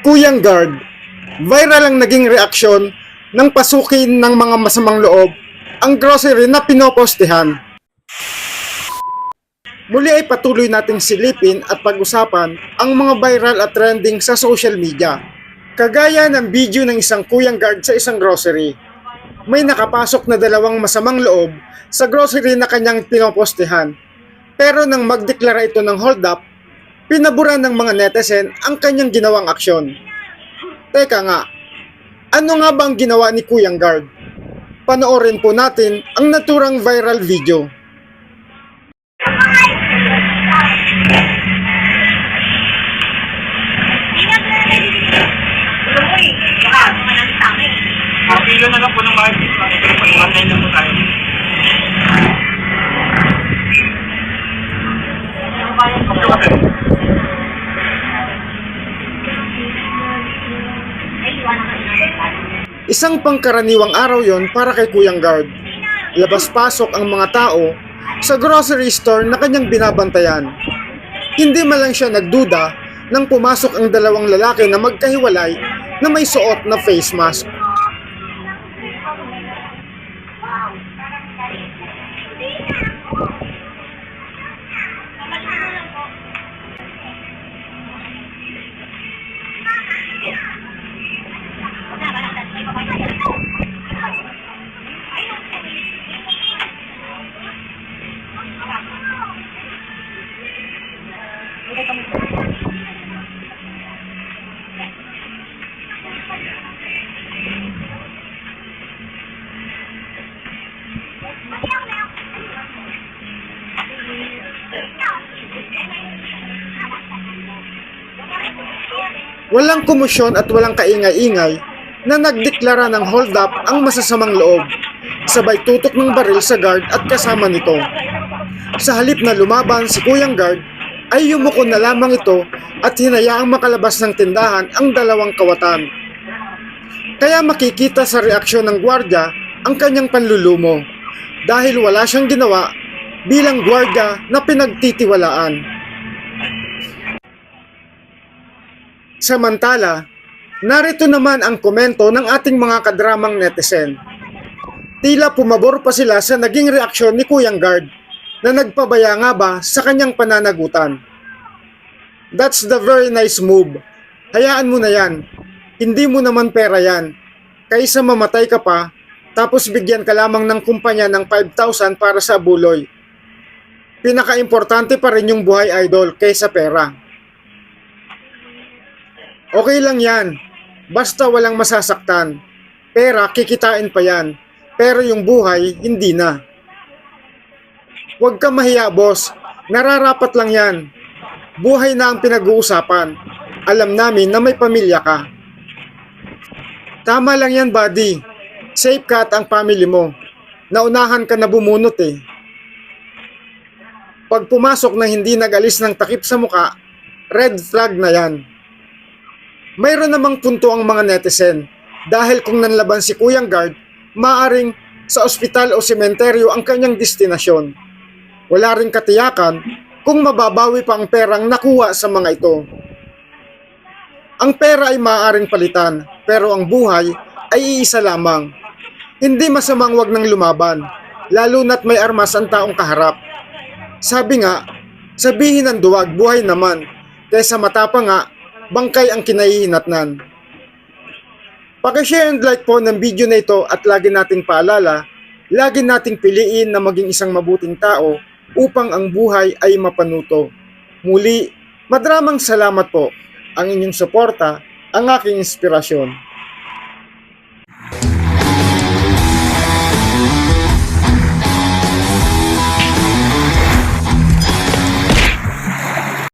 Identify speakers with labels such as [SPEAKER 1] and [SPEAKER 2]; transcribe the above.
[SPEAKER 1] Kuyang Guard, viral ang naging reaksyon ng pasukin ng mga masamang loob ang grocery na pinopostehan. Muli ay patuloy nating silipin at pag-usapan ang mga viral at trending sa social media. Kagaya ng video ng isang Kuyang Guard sa isang grocery. May nakapasok na dalawang masamang loob sa grocery na kanyang pinopostehan. Pero nang magdeklara ito ng hold up, pinabura ng mga netizen ang kanyang ginawang aksyon. Teka nga, ano nga ba ang ginawa ni Kuyang Guard? Panoorin po natin ang naturang viral video.
[SPEAKER 2] Pila na lang po ng mga artist. Pag-online na po tayo.
[SPEAKER 1] Isang pangkaraniwang araw yon para kay Kuyang Guard. Labas-pasok ang mga tao sa grocery store na kanyang binabantayan. Hindi man lang siya nagduda nang pumasok ang dalawang lalaki na magkahiwalay na may suot na face mask. Walang komosyon at walang kaingay-ingay na nagdeklara ng hold up ang masasamang loob, sabay tutok ng baril sa guard at kasama nito. Sa halip na lumaban si Kuyang Guard, ay yumuko na lamang ito at hinayaang makalabas ng tindahan ang dalawang kawatan. Kaya makikita sa reaksyon ng gwardya ang kanyang panlulumo dahil wala siyang ginawa bilang gwardya na pinagtitiwalaan. Samantala, narito naman ang komento ng ating mga kadramang netizen. Tila pumabor pa sila sa naging reaksyon ni Kuyang Guard na nagpabaya nga ba sa kanyang pananagutan. That's the very nice move. Hayaan mo na yan. Hindi mo naman pera yan. Kaysa mamatay ka pa, tapos bigyan ka lamang ng kumpanya ng 5,000 para sa buloy. Pinaka-importante pa rin yung buhay, idol, kaysa pera. Okay lang yan, basta walang masasaktan. Pera, kikitain pa yan. Pero yung buhay, hindi na. Huwag ka mahiya, boss. Nararapat lang yan. Buhay na ang pinag-uusapan. Alam namin na may pamilya ka. Tama lang yan, buddy. Safe ka at ang family mo. Naunahan ka na bumunot eh. Pag pumasok na hindi nag-alis ng takip sa muka, red flag na yan. Mayroon namang punto ang mga netizen dahil kung nanlaban si Kuyang Guard, maaring sa ospital o sementeryo ang kanyang destinasyon. Wala ring katiyakan kung mababawi pa ang perang nakuha sa mga ito. Ang pera ay maaaring palitan, pero ang buhay ay iisa lamang. Hindi masamang wag nang lumaban, lalo na't may armas ang taong kaharap. Sabi nga, sabihin ng duwag, buhay naman, kaysa matapang nga, bangkay ang kinahihinatnan. Paki-share and like po ng video na ito at lagi nating paalala, lagi nating piliin na maging isang mabuting tao upang ang buhay ay mapanuto. Muli, madramang salamat po. Ang inyong suporta, ang aking inspirasyon.